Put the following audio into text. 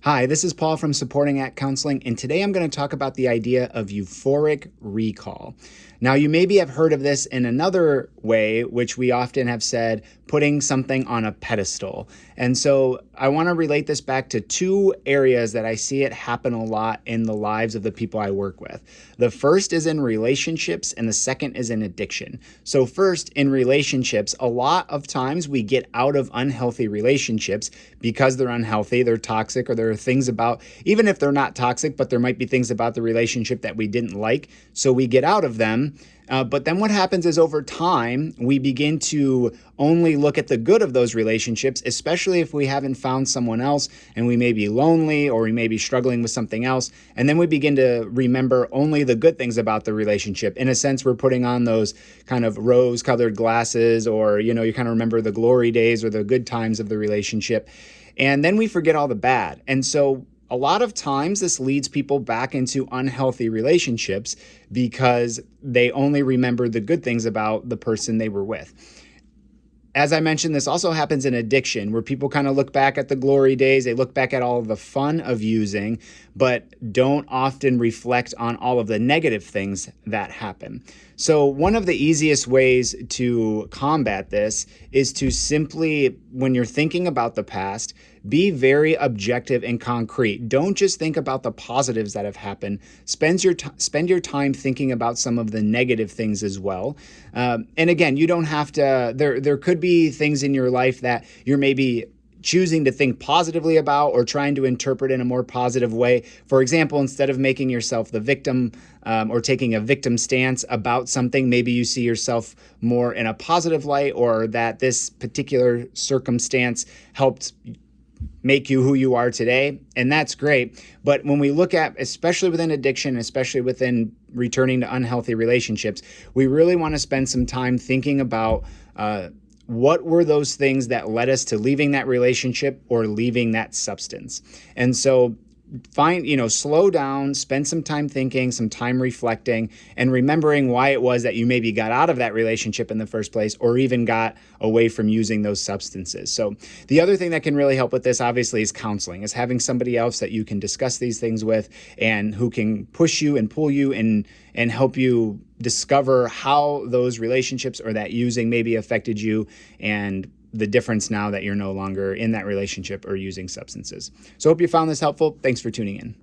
Hi, this is Paul from Supporting Act Counseling, and today I'm going to talk about the idea of euphoric recall. Now, you maybe have heard of this in another way, which we often have said, putting something on a pedestal. And so I want to relate this back to two areas that I see it happen a lot in the lives of the people I work with. The first is in relationships, and the second is in addiction. So first, in relationships, a lot of times we get out of unhealthy relationships because they're unhealthy, they're toxic, or there are things about, even if they're not toxic, but there might be things about the relationship that we didn't like, so we get out of them. But then what happens is over time, we begin to only look at the good of those relationships, especially if we haven't found someone else and we may be lonely or we may be struggling with something else. And then we begin to remember only the good things about the relationship. In a sense, we're putting on those kind of rose-colored glasses, or, you kind of remember the glory days or the good times of the relationship. And then we forget all the bad. And so a lot of times this leads people back into unhealthy relationships because they only remember the good things about the person they were with. As I mentioned, this also happens in addiction, where people kind of look back at the glory days, they look back at all of the fun of using, but don't often reflect on all of the negative things that happen. So one of the easiest ways to combat this is to simply, when you're thinking about the past, be very objective and concrete. Don't just think about the positives that have happened. Spend your time thinking about some of the negative things as well. And again, you don't have to, there could be things in your life that you're maybe choosing to think positively about or trying to interpret in a more positive way. For example, instead of making yourself the victim or taking a victim stance about something, maybe you see yourself more in a positive light, or that this particular circumstance helped make you who you are today, and that's great. But when we look at, especially within addiction, especially within returning to unhealthy relationships, we really want to spend some time thinking about what were those things that led us to leaving that relationship or leaving that substance. And so slow down, spend some time thinking, some time reflecting, and remembering why it was that you maybe got out of that relationship in the first place, or even got away from using those substances. So the other thing that can really help with this, obviously, is counseling, is having somebody else that you can discuss these things with and who can push you and pull you and help you discover how those relationships or that using maybe affected you, and the difference now that you're no longer in that relationship or using substances. So hope you found this helpful. Thanks for tuning in.